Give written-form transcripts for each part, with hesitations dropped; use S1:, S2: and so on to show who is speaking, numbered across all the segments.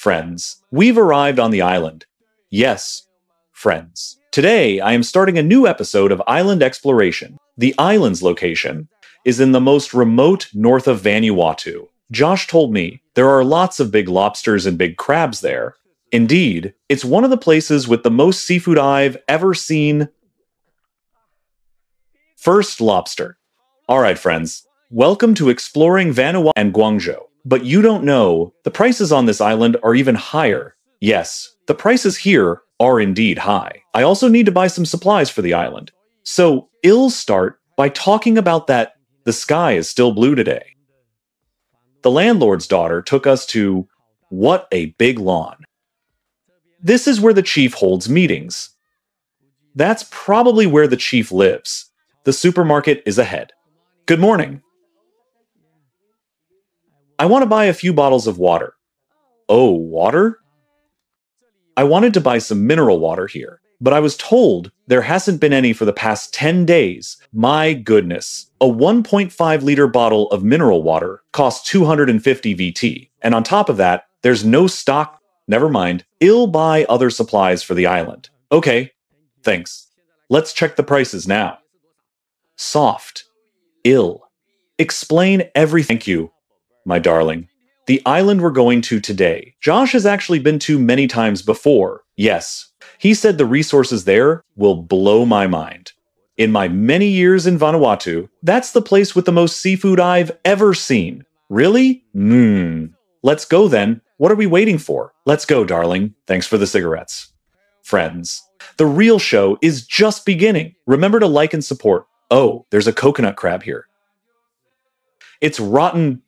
S1: Friends, we've arrived on the island. Yes, friends. Today, I am starting a new episode of Island Exploration. The island's location is in the most remote north of Vanuatu. Josh told me there are lots of big lobsters and big crabs there. Indeed, it's one of the places with the most seafood I've ever seen. First, lobster. All right, friends. Welcome to exploring Vanuatu and Guangzhou. But you don't know, the prices on this island are even higher. Yes, the prices here are indeed high. I also need to buy some supplies for the island. So, I'll start by talking about that the sky is still blue today. The landlord's daughter took us to what a big lawn. This is where the chief holds meetings. That's probably where the chief lives. The supermarket is ahead. Good morning. I want to buy a few bottles of water. Oh, water? I wanted to buy some mineral water here, but I was told there hasn't been any for the past 10 days. My goodness. A 1.5-liter bottle of mineral water costs 250 VT, and on top of that, there's no stock. Never mind. I'll buy other supplies for the island. Okay, thanks. Let's check the prices now. Soft. Ill. Explain everything. Thank you, my darling. The island we're going to today, Josh has actually been to many times before. Yes, he said the resources there will blow my mind. In my many years in Vanuatu, that's the place with the most seafood I've ever seen. Really? Let's go then. What are we waiting for? Let's go, darling. Thanks for the cigarettes. Friends, the real show is just beginning. Remember to like and support. Oh, there's a coconut crab here. It's rotten.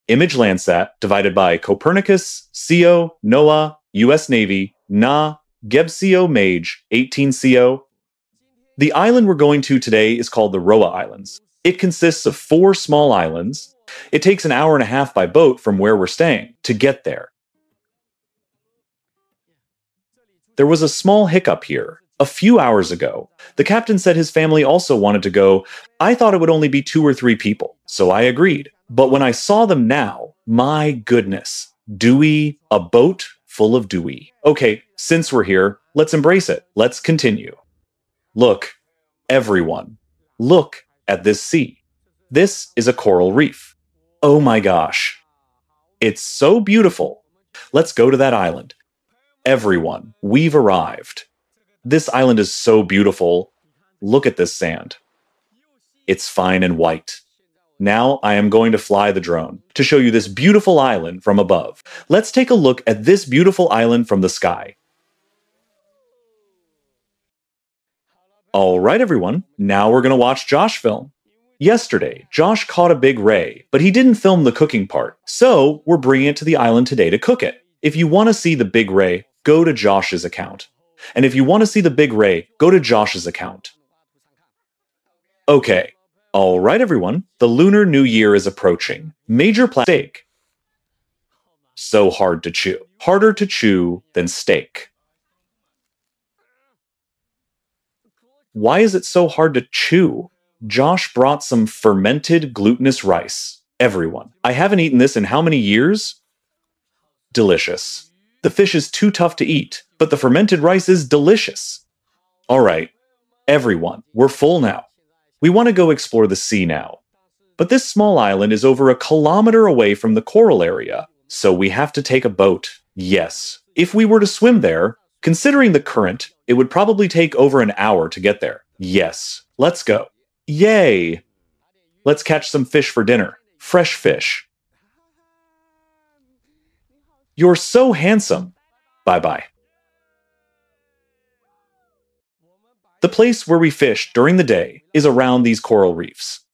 S1: Image Landsat divided by Copernicus, CO, NOAA, US Navy, Na, Gebseo Mage, 18 CO. The island we're going to today is called the Roa Islands. It consists of 4 small islands. It takes an hour and a half by boat from where we're staying to get there. There was a small hiccup here. A few hours ago, the captain said his family also wanted to go. I thought it would only be 2 or 3 people, so I agreed. But when I saw them now, my goodness, Dewey, a boat full of Dewey. Okay, since we're here, let's embrace it. Let's continue. Look, everyone, look at this sea. This is a coral reef. Oh my gosh. It's so beautiful. Let's go to that island. Everyone, we've arrived. This island is so beautiful. Look at this sand. It's fine and white. Now I am going to fly the drone to show you this beautiful island from above. Let's take a look at this beautiful island from the sky. All right, everyone. Now we're going to watch Josh film. Yesterday, Josh caught a big ray, but he didn't film the cooking part. So we're bringing it to the island today to cook it. If you want to see the big ray, go to Josh's account. And if you want to see the big ray, go to Josh's account. Okay. All right, everyone. The Lunar New Year is approaching. Major steak. So hard to chew. Harder to chew than steak. Why is it so hard to chew? Josh brought some fermented glutinous rice. Everyone. I haven't eaten this in how many years? Delicious. The fish is too tough to eat, but the fermented rice is delicious. All right, everyone, we're full now. We want to go explore the sea now. But this small island is over 1 kilometer away from the coral area, so we have to take a boat. Yes, if we were to swim there, considering the current, it would probably take over an hour to get there. Yes, let's go. Yay! Let's catch some fish for dinner. Fresh fish. You're so handsome. Bye-bye. The place where we fish during the day is around these coral reefs.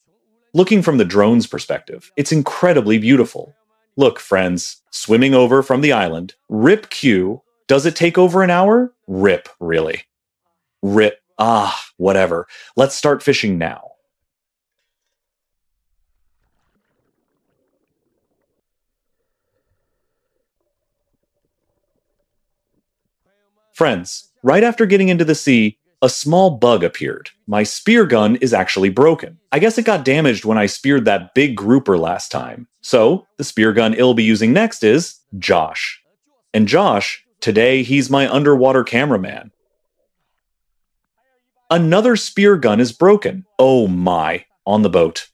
S1: Looking from the drone's perspective, it's incredibly beautiful. Look, friends, swimming over from the island. Rip Q. Does it take over an hour? Rip, really. Rip. Whatever. Let's start fishing now. Friends, right after getting into the sea, a small bug appeared. My spear gun is actually broken. I guess it got damaged when I speared that big grouper last time. So, the spear gun I'll be using next is Josh. And Josh, today he's my underwater cameraman. Another spear gun is broken. Oh my, on the boat.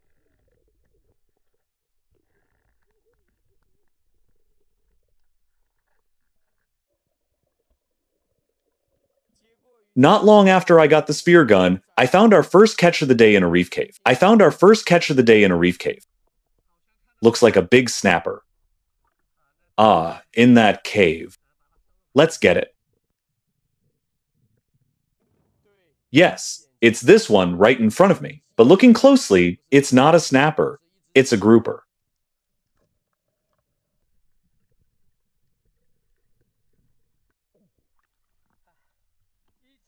S1: Not long after I got the spear gun, I found our first catch of the day in a reef cave. Looks like a big snapper. Ah, in that cave. Let's get it. Yes, it's this one right in front of me. But looking closely, it's not a snapper. It's a grouper.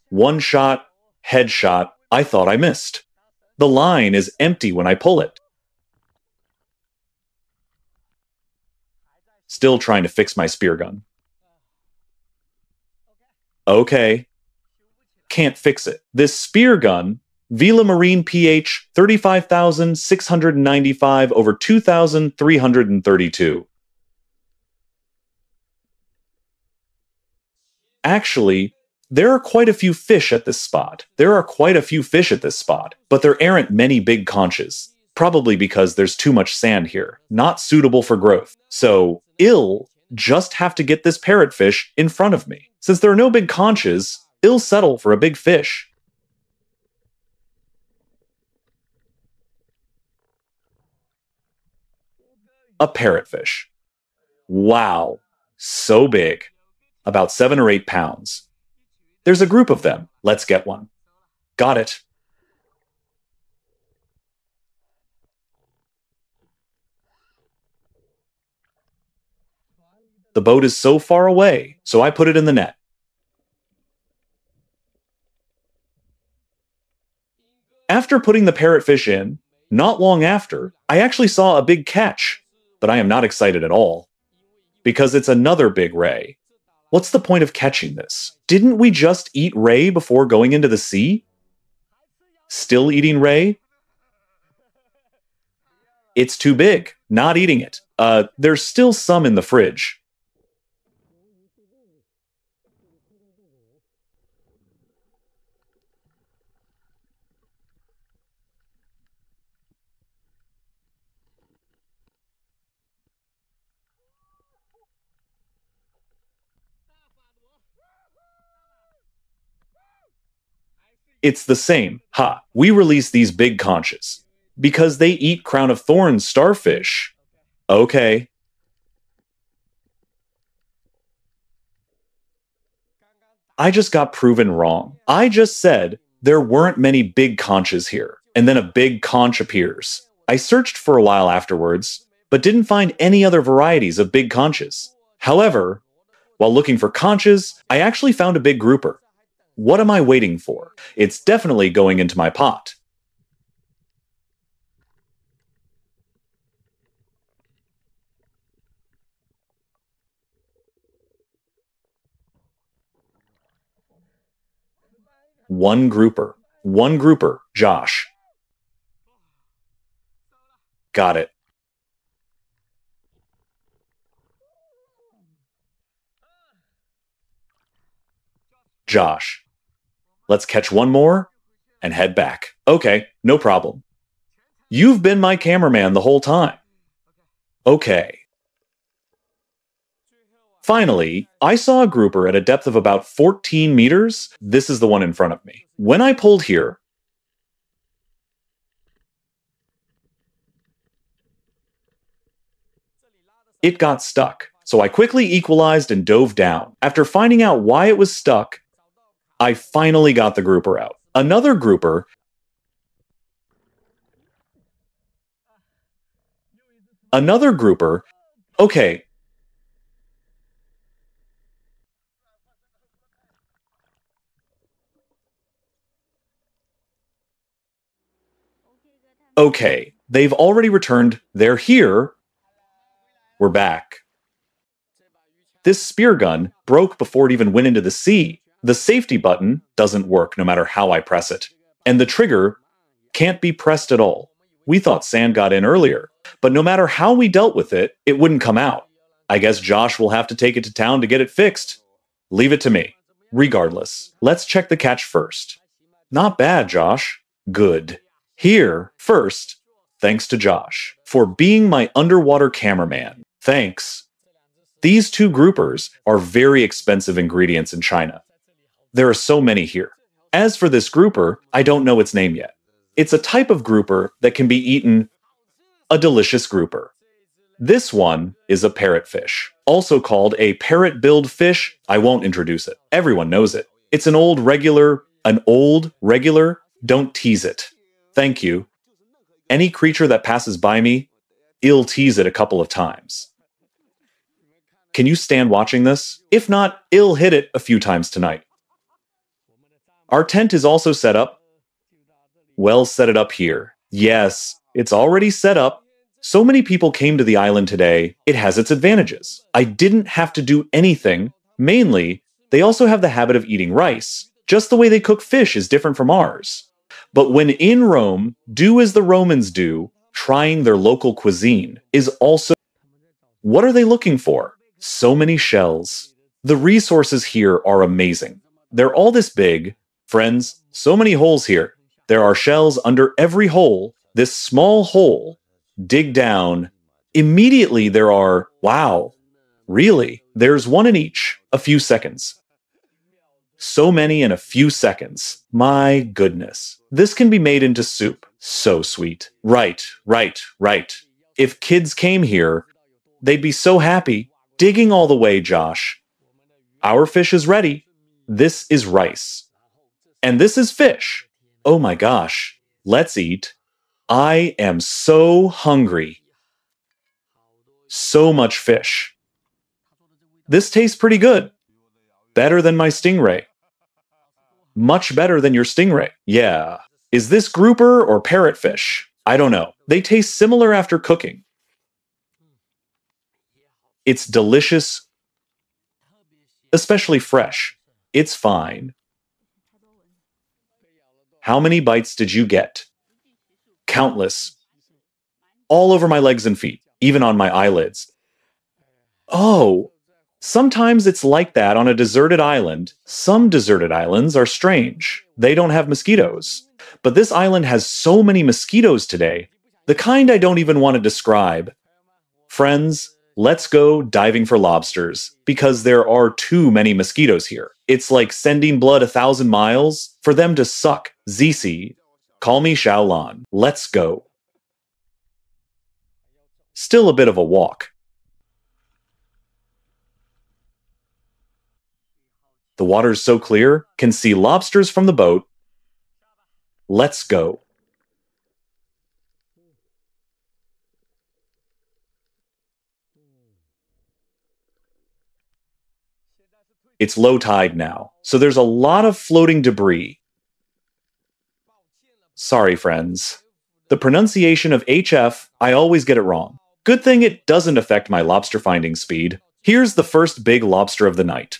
S1: One shot, headshot, I thought I missed. The line is empty when I pull it. Still trying to fix my spear gun. Okay. Can't fix it. This spear gun, Vela Marine pH 35,695 over 2,332. Actually, there are quite a few fish at this spot. But there aren't many big conches. Probably because there's too much sand here, not suitable for growth. So, I'll just have to get this parrotfish in front of me. Since there are no big conches, I'll settle for a big fish. A parrotfish. Wow, so big. About 7 or 8 pounds. There's a group of them. Let's get one. Got it. The boat is so far away, so I put it in the net. After putting the parrotfish in, not long after, I actually saw a big catch. But I am not excited at all. Because it's another big ray. What's the point of catching this? Didn't we just eat ray before going into the sea? Still eating ray? It's too big. Not eating it. There's still some in the fridge. It's the same. Ha, we release these big conches. Because they eat crown of thorns starfish. Okay. I just got proven wrong. I just said there weren't many big conches here. And then a big conch appears. I searched for a while afterwards, but didn't find any other varieties of big conches. However, while looking for conches, I actually found a big grouper. What am I waiting for? It's definitely going into my pot. One grouper, Josh. Got it. Josh. Let's catch one more and head back. Okay, no problem. You've been my cameraman the whole time. Okay. Finally, I saw a grouper at a depth of about 14 meters. This is the one in front of me. When I pulled here, it got stuck. So I quickly equalized and dove down. After finding out why it was stuck, I finally got the grouper out. Another grouper. Okay. Okay, they've already returned. They're here. We're back. This spear gun broke before it even went into the sea. The safety button doesn't work no matter how I press it. And the trigger can't be pressed at all. We thought sand got in earlier, but no matter how we dealt with it, it wouldn't come out. I guess Josh will have to take it to town to get it fixed. Leave it to me. Regardless, let's check the catch first. Not bad, Josh. Good. Here, first, thanks to Josh for being my underwater cameraman. Thanks. These two groupers are very expensive ingredients in China. There are so many here. As for this grouper, I don't know its name yet. It's a type of grouper that can be eaten, a delicious grouper. This one is a parrotfish, also called a parrot-billed fish. I won't introduce it. Everyone knows it. It's an old regular, don't tease it. Thank you. Any creature that passes by me, I'll tease it a couple of times. Can you stand watching this? If not, I'll hit it a few times tonight. Our tent is also set up. Well, set it up here. Yes, it's already set up. So many people came to the island today, it has its advantages. I didn't have to do anything. Mainly, they also have the habit of eating rice. Just the way they cook fish is different from ours. But when in Rome, do as the Romans do, trying their local cuisine is also... What are they looking for? So many shells. The resources here are amazing. They're all this big. Friends, so many holes here. There are shells under every hole. This small hole. Dig down. Immediately there are... Wow. Really? There's one in each. A few seconds. So many in a few seconds. My goodness. This can be made into soup. So sweet. Right. If kids came here, they'd be so happy. Digging all the way, Josh. Our fish is ready. This is rice. And this is fish. Oh my gosh. Let's eat. I am so hungry. So much fish. This tastes pretty good. Better than my stingray. Much better than your stingray. Yeah. Is this grouper or parrotfish? I don't know. They taste similar after cooking. It's delicious, especially fresh. It's fine. How many bites did you get? Countless. All over my legs and feet, even on my eyelids. Oh, sometimes it's like that on a deserted island. Some deserted islands are strange. They don't have mosquitoes. But this island has so many mosquitoes today, the kind I don't even want to describe. Friends, let's go diving for lobsters, because there are too many mosquitoes here. It's like sending blood 1,000 miles for them to suck. ZC, call me Shaolan. Let's go. Still a bit of a walk. The water's so clear, can see lobsters from the boat. Let's go. It's low tide now, so there's a lot of floating debris. Sorry, friends. The pronunciation of HF, I always get it wrong. Good thing it doesn't affect my lobster finding speed. Here's the first big lobster of the night.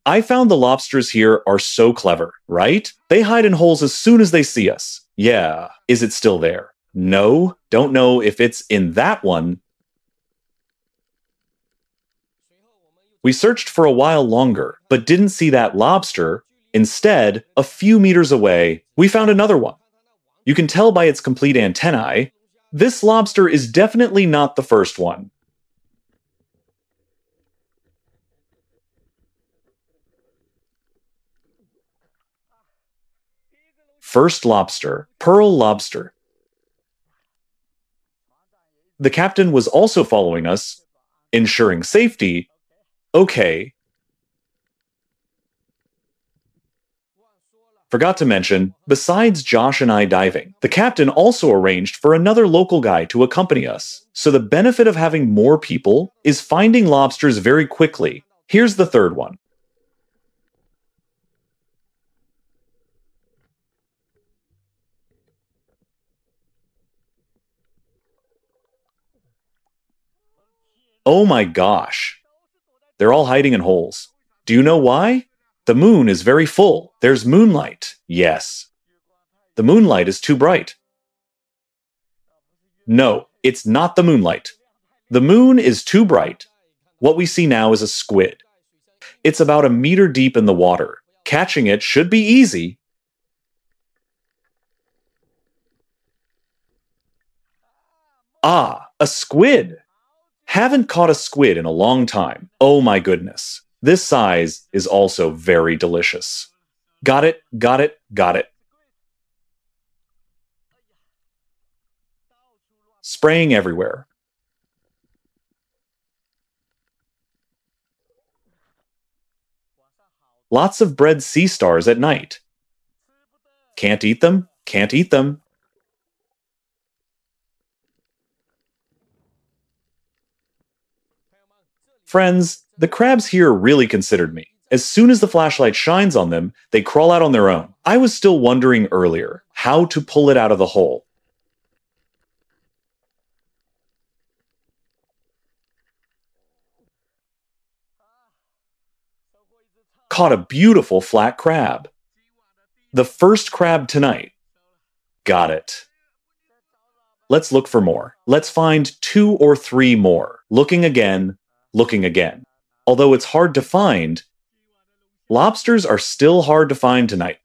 S1: I found the lobsters here are so clever, right? They hide in holes as soon as they see us. Yeah, is it still there? No, don't know if it's in that one. We searched for a while longer, but didn't see that lobster. Instead, a few meters away, we found another one. You can tell by its complete antennae, this lobster is definitely not the first one. First lobster, pearl lobster. The captain was also following us, ensuring safety. Okay. Forgot to mention, besides Josh and I diving, the captain also arranged for another local guy to accompany us. So the benefit of having more people is finding lobsters very quickly. Here's the third one. Oh my gosh. They're all hiding in holes. Do you know why? The moon is very full. There's moonlight. Yes. The moonlight is too bright. No, it's not the moonlight. The moon is too bright. What we see now is a squid. It's about a meter deep in the water. Catching it should be easy. Ah, a squid! Haven't caught a squid in a long time. Oh my goodness. This size is also very delicious. Got it, got it, got it. Spraying everywhere. Lots of bred sea stars at night. Can't eat them, can't eat them. Friends, the crabs here really considered me. As soon as the flashlight shines on them, they crawl out on their own. I was still wondering earlier how to pull it out of the hole. Caught a beautiful flat crab. The first crab tonight. Got it. Let's look for more. Let's find 2 or 3 more. Looking again, looking again. Although it's hard to find, lobsters are still hard to find tonight.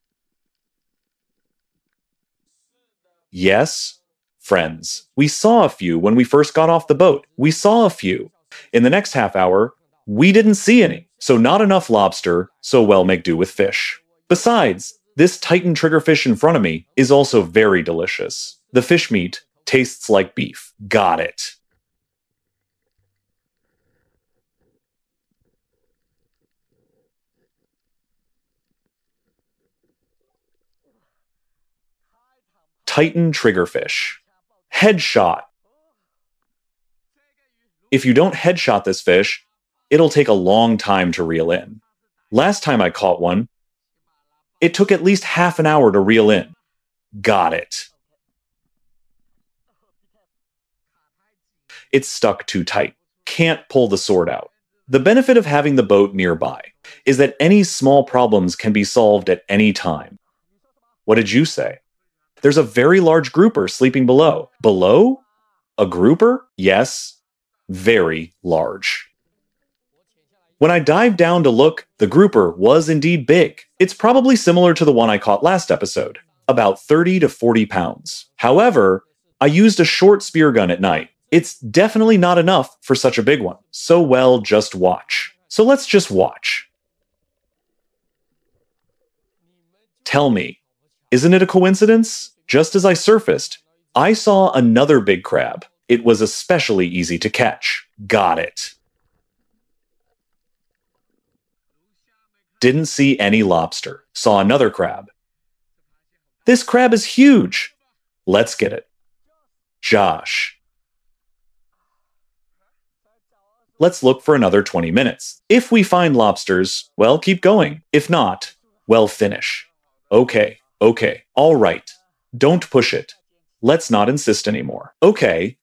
S1: Yes, friends, we saw a few when we first got off the boat. We saw a few. In the next half hour, we didn't see any. So not enough lobster, so well make do with fish. Besides, this Titan triggerfish in front of me is also very delicious. The fish meat tastes like beef. Got it. Titan triggerfish. Headshot. If you don't headshot this fish, it'll take a long time to reel in. Last time I caught one, it took at least half an hour to reel in. Got it. It's stuck too tight. Can't pull the sword out. The benefit of having the boat nearby is that any small problems can be solved at any time. What did you say? There's a very large grouper sleeping below. Below? A grouper? Yes. Very large. When I dived down to look, the grouper was indeed big. It's probably similar to the one I caught last episode, about 30 to 40 pounds. However, I used a short spear gun at night. It's definitely not enough for such a big one. So well, just watch. So let's just watch. Tell me, isn't it a coincidence? Just as I surfaced, I saw another big crab. It was especially easy to catch. Got it. Didn't see any lobster. Saw another crab. This crab is huge. Let's get it. Josh. Let's look for another 20 minutes. If we find lobsters, well, keep going. If not, well, finish. Okay, all right. Don't push it. Let's not insist anymore. Okay.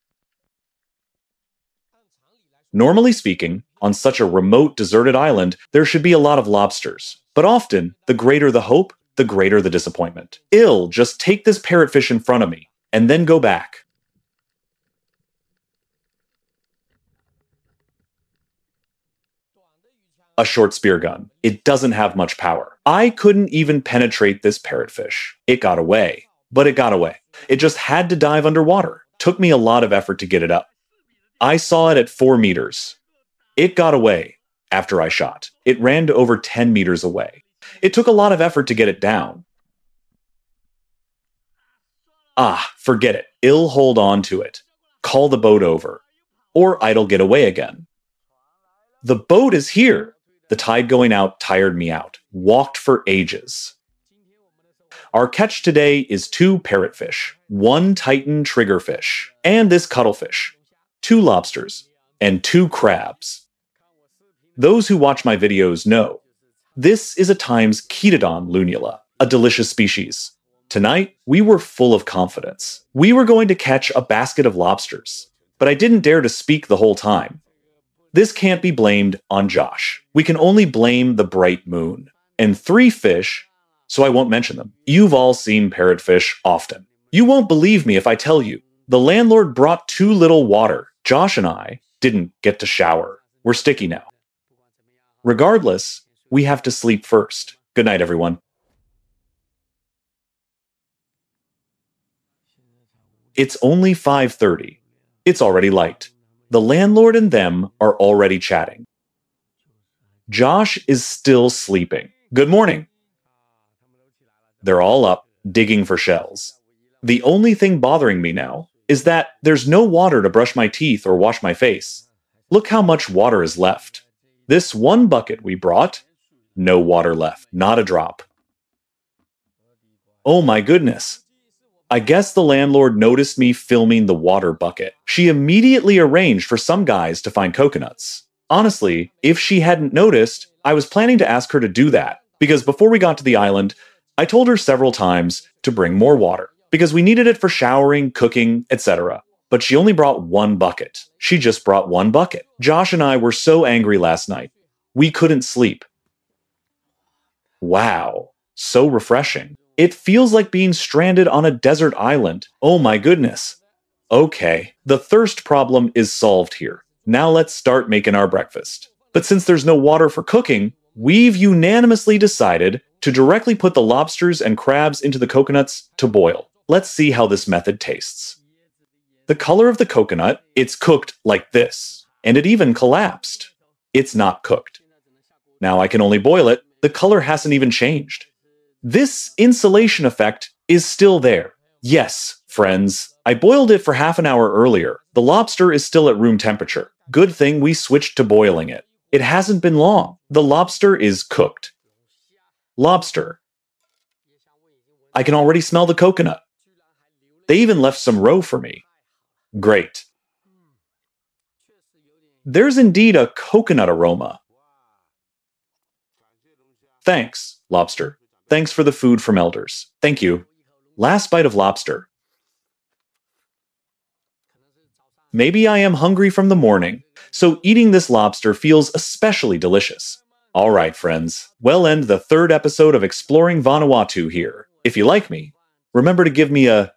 S1: Normally speaking, on such a remote, deserted island, there should be a lot of lobsters. But often, the greater the hope, the greater the disappointment. Just take this parrotfish in front of me, and then go back. A short spear gun. It doesn't have much power. I couldn't even penetrate this parrotfish. It got away. But it got away. It just had to dive underwater. Took me a lot of effort to get it up. I saw it at 4 meters. It got away after I shot. It ran to over 10 meters away. It took a lot of effort to get it down. Forget it. I'll hold on to it. Call the boat over. Or it'll get away again. The boat is here. The tide going out tired me out. Walked for ages. Our catch today is 2 parrotfish, 1 Titan triggerfish, and this cuttlefish, 2 lobsters, and 2 crabs. Those who watch my videos know, this is a Times Chaetodon lunula, a delicious species. Tonight, we were full of confidence. We were going to catch a basket of lobsters, but I didn't dare to speak the whole time. This can't be blamed on Josh. We can only blame the bright moon. And 3 fish, so I won't mention them. You've all seen parrotfish often. You won't believe me if I tell you. The landlord brought too little water. Josh and I didn't get to shower. We're sticky now. Regardless, we have to sleep first. Good night, everyone. It's only 5:30. It's already light. The landlord and them are already chatting. Josh is still sleeping. Good morning. They're all up, digging for shells. The only thing bothering me now is that there's no water to brush my teeth or wash my face. Look how much water is left. This one bucket we brought, no water left, not a drop. Oh my goodness. I guess the landlord noticed me filming the water bucket. She immediately arranged for some guys to find coconuts. Honestly, if she hadn't noticed, I was planning to ask her to do that, because before we got to the island, I told her several times to bring more water, because we needed it for showering, cooking, etc. But she only brought 1 bucket. She just brought 1 bucket. Josh and I were so angry last night. We couldn't sleep. Wow, so refreshing. It feels like being stranded on a desert island. Oh my goodness. Okay, the thirst problem is solved here. Now let's start making our breakfast. But since there's no water for cooking, we've unanimously decided to directly put the lobsters and crabs into the coconuts to boil. Let's see how this method tastes. The color of the coconut, it's cooked like this, and it even collapsed. It's not cooked. Now I can only boil it. The color hasn't even changed. This insulation effect is still there. Yes, friends, I boiled it for half an hour earlier. The lobster is still at room temperature. Good thing we switched to boiling it. It hasn't been long. The lobster is cooked. Lobster. I can already smell the coconut. They even left some roe for me. Great. There's indeed a coconut aroma. Thanks, lobster. Thanks for the food from elders. Thank you. Last bite of lobster. Maybe I am hungry from the morning, so eating this lobster feels especially delicious. All right, friends, we'll end the 3rd episode of Exploring Vanuatu here. If you like me, remember to give me a